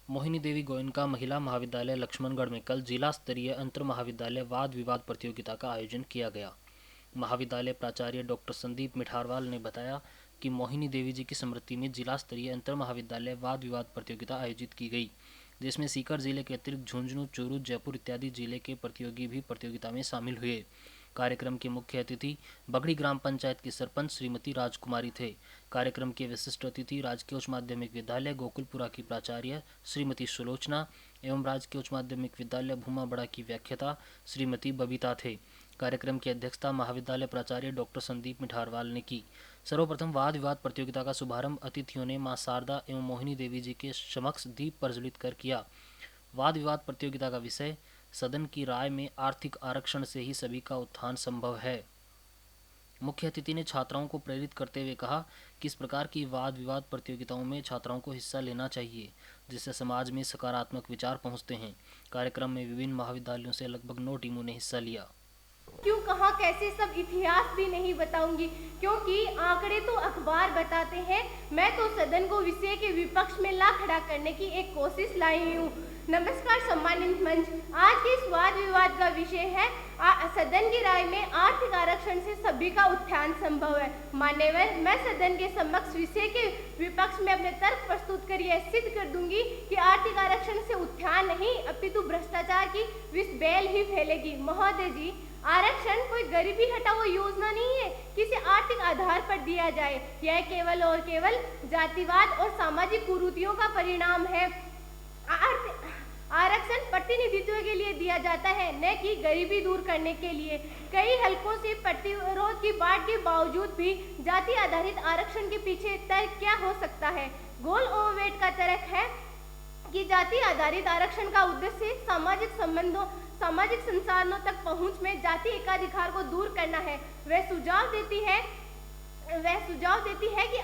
मोहिनी देवी गोयनका महिला महाविद्यालय लक्ष्मणगढ़ में कल जिला स्तरीय अंतर महाविद्यालय वाद विवाद प्रतियोगिता का आयोजन किया गया। महाविद्यालय प्राचार्य डॉक्टर संदीप मिठारवाल ने बताया कि मोहिनी देवी जी की स्मृति में जिला स्तरीय अंतर महाविद्यालय वाद विवाद प्रतियोगिता आयोजित की गई, जिसमें सीकर जिले के अतिरिक्त झुंझुनू, चूरू, जयपुर इत्यादि जिले के प्रतियोगी भी प्रतियोगिता में शामिल हुए। कार्यक्रम के मुख्य अतिथि बगड़ी ग्राम पंचायत की सरपंच श्रीमती राजकुमारी थे। कार्यक्रम के विशिष्ट अतिथि राजकीय उच्च माध्यमिक विद्यालय गोकुलपुरा की प्राचार्य श्रीमती सुलोचना एवं राजकीय उच्च माध्यमिक विद्यालय भूमाबड़ा की व्याख्याता श्रीमती बबीता थे। कार्यक्रम की अध्यक्षता महाविद्यालय प्राचार्य डॉक्टर संदीप मिठारवाल ने की। सर्वप्रथम वाद विवाद प्रतियोगिता का शुभारंभ अतिथियों ने मां शारदा एवं मोहिनी देवी जी के समक्ष दीप प्रज्वलित कर किया। वाद विवाद प्रतियोगिता का विषय सदन की राय में आर्थिक आरक्षण से ही सभी का उत्थान संभव है। मुख्य अतिथि ने छात्राओं को प्रेरित करते हुए कहा कि इस प्रकार की वाद विवाद प्रतियोगिताओं में छात्राओं को हिस्सा लेना चाहिए, जिससे समाज में सकारात्मक विचार पहुंचते हैं। कार्यक्रम में विभिन्न महाविद्यालयों से लगभग 9 टीमों ने हिस्सा लिया। क्यों कहाँ कैसे सब इतिहास भी नहीं बताऊंगी, क्योंकि आंकड़े तो अखबार बताते हैं। मैं तो सदन को विषय के विपक्ष में ला खड़ा करने की एक कोशिश लाई हूँ। नमस्कार सम्मानित मंच, आज के इस वाद विवाद का विषय है सदन की राय में आर्थिक आरक्षण से सभी का उत्थान संभव है। मान्यवर, मैं सदन के समक्ष विषय के विपक्ष में अपने तर्क प्रस्तुत कर यह सिद्ध कर दूंगी कि आर्थिक आरक्षण से उत्थान नहीं अपितु भ्रष्टाचार की विष बेल ही फैलेगी। महोदय जी, आरक्षण कोई गरीबी हटाओ योजना नहीं है, किसी आर्थिक आधार पर दिया जाए। यह केवल और केवल जातिवाद और सामाजिक कुरीतियों का परिणाम है। आरक्षण प्रतिनिधित्व के लिए दिया जाता है, न कि गरीबी दूर करने के लिए। कई हलकों से प्रतिरोध की बाढ़ के बावजूद भी जाति आधारित आरक्षण के पीछे तर्क क्या हो सकता है? गोल ओवरवेट का तर्क है कि जाति आधारित आरक्षण का उद्देश्य सामाजिक संसाधनों तक पहुंच में जाति एकाधिकार को दूर करना है। वह सुझाव देती है कि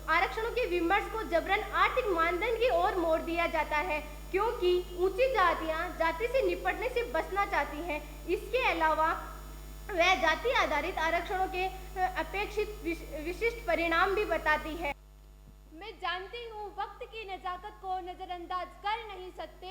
आरक्षणों के विमर्श को जबरन आर्थिक मानदंड की ओर मोड़ दिया जाता है, क्योंकि ऊंची जातियां जाति से निपटने से बचना चाहती हैं। इसके अलावा वह जाति आधारित आरक्षणों के अपेक्षित विशिष्ट परिणाम भी बताती है। मैं जानती हूँ वक्त की नजाकत को नजरअंदाज कर नहीं सकते।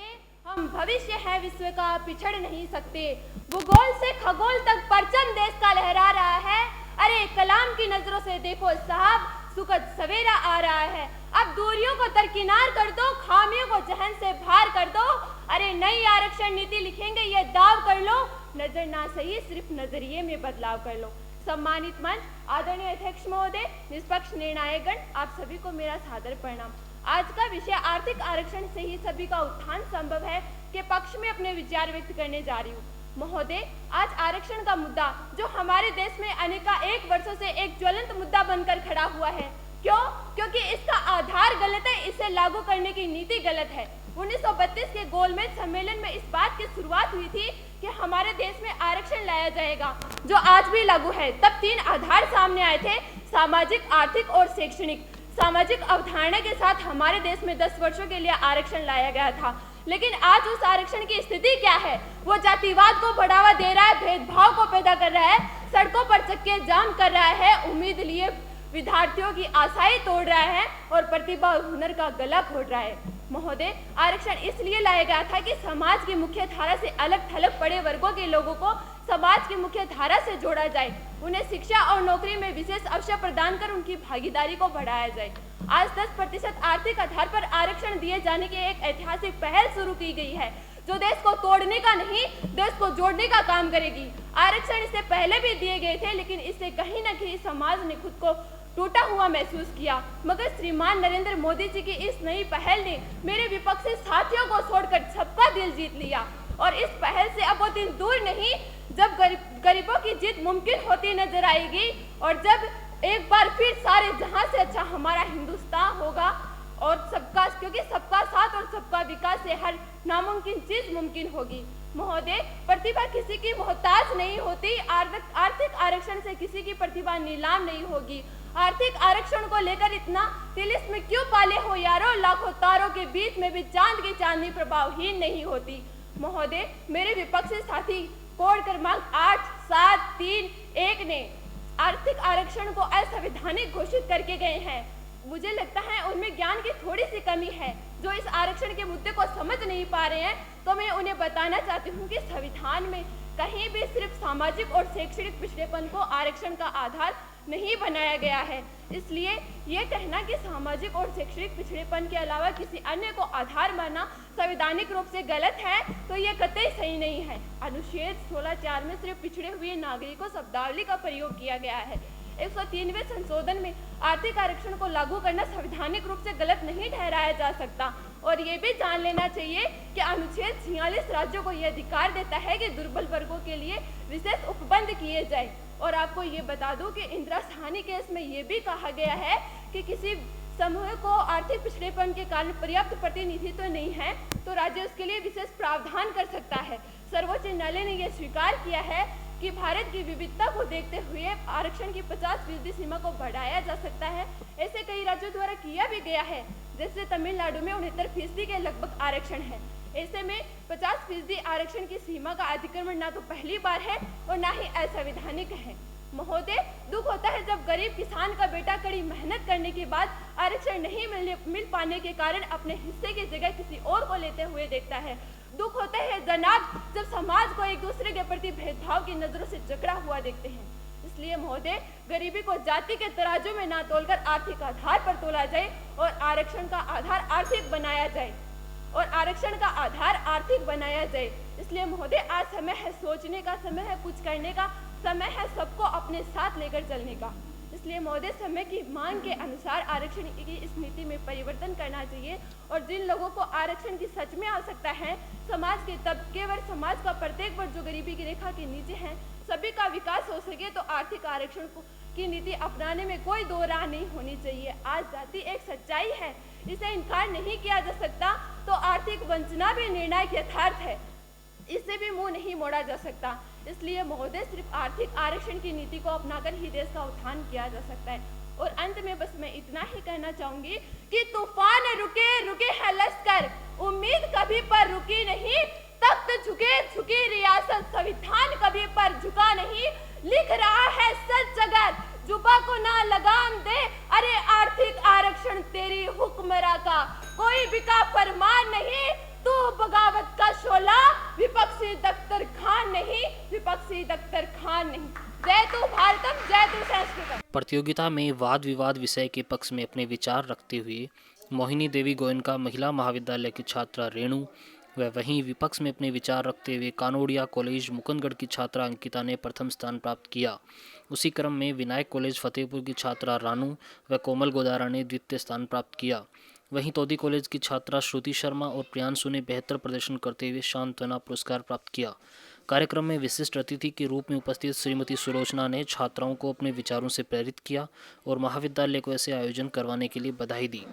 हम भविष्य है विश्व का, पिछड़ नहीं सकते। भूगोल से खगोल तक परचम देश का लहरा रहा है। अरे कलाम की नजरों से देखो साहब, सुखद सवेरा आ रहा है। अब दूरियों को दरकिनार कर दो, खामियों को जहन से बाहर कर दो। अरे नई आरक्षण नीति लिखेंगे ये दाव कर लो, नजर ना सही सिर्फ नजरिए में बदलाव कर लो। सम्मानित मंच, आदरणीय अध्यक्ष महोदय, निष्पक्ष निर्णायकगण, आप सभी को मेरा सादर प्रणाम। आज का विषय आर्थिक आरक्षण से ही सभी का उत्थान संभव है के पक्ष में अपने विचार व्यक्त करने जा रही हूँ। महोदय, आज आरक्षण का मुद्दा जो हमारे देश में अनेक वर्षों से एक ज्वलंत मुद्दा बनकर खड़ा हुआ है। क्यों? क्योंकि इसका आधार गलत है, इसे लागू करने की नीति गलत है। 1932 के गोलमेज सम्मेलन में इस बात की शुरुआत हुई थी कि हमारे देश में आरक्षण लाया जाएगा, जो आज भी लागू है। तब 3 आधार सामने आए थे, सामाजिक, आर्थिक और शैक्षणिक। सामाजिक अवधारणा के साथ हमारे देश में 10 वर्षों के लिए आरक्षण लाया गया था, लेकिन आज उस आरक्षण की स्थिति क्या है? वो जातिवाद को बढ़ावा दे रहा है, भेदभाव को पैदा कर रहा है, सड़कों पर चक्के जाम कर रहा है, उम्मीद लिए विद्यार्थियों की आशाएं तोड़ रहा है और प्रतिभा और हुनर का गला घोट रहा है। महोदय, आरक्षण इसलिए लाया गया था कि समाज की मुख्य धारा से अलग थलग पड़े वर्गों के लोगों को समाज की मुख्य धारा से जोड़ा जाए, उन्हें शिक्षा और नौकरी में विशेष अवसर प्रदान कर उनकी भागीदारी को बढ़ाया जाए। आज 10% आर्थिक आधार पर आरक्षण दिए जाने की एक ऐतिहासिक पहल शुरू की गई है, जो देश को तोड़ने का नहीं, देश को जोड़ने का काम करेगी। आरक्षण इससे पहले भी दिए गए थे, लेकिन इससे कहीं न कहीं समाज ने खुद को टूटा हुआ महसूस किया। मगर श्रीमान नरेंद्र मोदी जी की इस नई पहल ने मेरे विपक्षी साथियों को छोड़कर सबका दिल जीत लिया, और इस पहल से अब वो दिन दूर नहीं जब गरीबों की जीत मुमकिन होती नजर आएगी, और जब एक बार फिर सारे जहां से अच्छा हमारा हिंदुस्तान होगा, और क्योंकि सबका साथ और सबका विकास से हर नामुमकिन चीज मुमकिन होगी। महोदय, प्रतिभा किसी की मोहताज नहीं होती। आर्थिक आरक्षण से किसी की प्रतिभा नीलाम नहीं होगी। आर्थिक आरक्षण को लेकर इतना तिलिस्म क्यों पाले हो यारो? लाखों तारों के बीच में भी चांद की चांदनी प्रभावहीन नहीं होती। महोदय, मेरे विपक्षी साथी कोड क्रमांक 8731 ने आर्थिक आरक्षण को असंवैधानिक घोषित करके गए हैं। मुझे लगता है उनमें ज्ञान की थोड़ी सी कमी है, जो इस आरक्षण के मुद्दे को समझ नहीं पा रहे हैं। तो मैं उन्हें बताना चाहती हूँ कि संविधान में कहीं भी सिर्फ सामाजिक और शैक्षणिक पिछड़ेपन को आरक्षण का आधार नहीं बनाया गया है। इसलिए ये कहना कि सामाजिक और शैक्षणिक पिछड़ेपन के अलावा किसी अन्य को आधार मानना संवैधानिक रूप से गलत है, तो ये कतई सही नहीं है। अनुच्छेद 16(4) में सिर्फ पिछड़े हुए नागरिकों शब्दावली का प्रयोग किया गया है। 103वें संशोधन में आर्थिक आरक्षण को लागू करना संवैधानिक रूप से गलत नहीं ठहराया जा सकता। और ये भी जान लेना चाहिए कि अनुच्छेद 46 राज्यों को यह अधिकार देता है कि दुर्बल वर्गों के लिए विशेष उपबंध किए जाए। और आपको ये बता दूं कि इंदिरा साहनी केस में ये भी कहा गया है कि किसी समूह को आर्थिक पिछड़ेपन के कारण पर्याप्त प्रतिनिधित्व तो नहीं है, तो राज्य उसके लिए विशेष प्रावधान कर सकता है। सर्वोच्च न्यायालय ने यह स्वीकार किया है कि भारत की विविधता को देखते हुए आरक्षण की 50% सीमा को बढ़ाया जा सकता है। ऐसे कई राज्यों द्वारा किया भी गया है, जैसे तमिलनाडु में 69% के लगभग आरक्षण है। ऐसे में 50% आरक्षण की सीमा का अतिक्रमण ना तो पहली बार है और ना ही असंवैधानिक है। महोदय, दुख होता है जब गरीब किसान का बेटा कड़ी मेहनत करने के बाद आरक्षण नहीं मिल पाने के कारण अपने हिस्से की जगह किसी और को लेते हुए देखता है। दुख होता है जनाब जब समाज को एक दूसरे के प्रति भेदभाव की नजरों से जकड़ा हुआ देखते हैं। इसलिए महोदय, गरीबी को जाति के तराजू में ना तोलकर आर्थिक आधार पर तोला जाए और आरक्षण का आधार आर्थिक बनाया जाए इसलिए महोदय, आज समय है सोचने का, समय है कुछ करने का, समय है सबको अपने साथ लेकर चलने का। इसलिए महोदय, समय की मांग के अनुसार आरक्षण की इस नीति में परिवर्तन करना चाहिए और जिन लोगों को आरक्षण की सच में आवश्यकता है, समाज के तबके व समाज का प्रत्येक वर्ग जो गरीबी की रेखा के नीचे हैं, सभी का विकास हो सके, तो आर्थिक आरक्षण की नीति अपनाने में कोई दो राह नहीं होनी चाहिए। आज जाति एक सच्चाई है, इसे इनकार नहीं किया जा सकता। तो आर्थिक वंचना भी निर्णायक यथार्थ है, इससे भी मुंह नहीं मोड़ा जा सकता। इसलिए महोदय, सिर्फ आर्थिक आरक्षण की नीति को अपनाकर ही देश का उत्थान किया जा सकता है। और अंत में बस मैं इतना ही कहना चाहूंगी कि तूफान रुके है लश्कर, उम्मीद कभी पर रुकी नहीं, तख्त झुकी रियासत, संविधान कभी पर झुका नहीं, लिख रहा है सच अगर जुबा को ना लगाम दे, अरे आर्थिक आरक्षण तेरी हुक्मरा का कोई बिका फरमान नहीं, तू बगावत का शोला, विपक्षी दफ्तर खान नहीं। जय तू भारतम, जय तू संस्कृतम। प्रतियोगिता में वाद विवाद विषय के पक्ष में अपने विचार रखते हुए मोहिनी देवी गोयनका महिला महाविद्यालय की छात्रा रेणु व वहीं विपक्ष में अपने विचार रखते हुए कानोड़िया कॉलेज मुकुंदगढ़ की छात्रा अंकिता ने प्रथम स्थान प्राप्त किया। उसी क्रम में विनायक कॉलेज फतेहपुर की छात्रा रानू व कोमल गोदारा ने द्वितीय स्थान प्राप्त किया। वहीं तोदी कॉलेज की छात्रा श्रुति शर्मा और प्रियांशु ने बेहतर प्रदर्शन करते हुए सांत्वना पुरस्कार प्राप्त किया। कार्यक्रम में विशिष्ट अतिथि के रूप में उपस्थित श्रीमती सुलोचना ने छात्राओं को अपने विचारों से प्रेरित किया और महाविद्यालय को ऐसे आयोजन करवाने के लिए बधाई दी।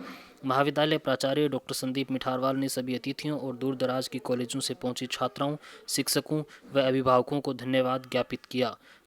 महाविद्यालय प्राचार्य डॉक्टर संदीप मिठारवाल ने सभी अतिथियों और दूर दराज के कॉलेजों से पहुंची छात्राओं, शिक्षकों व अभिभावकों को धन्यवाद ज्ञापित किया।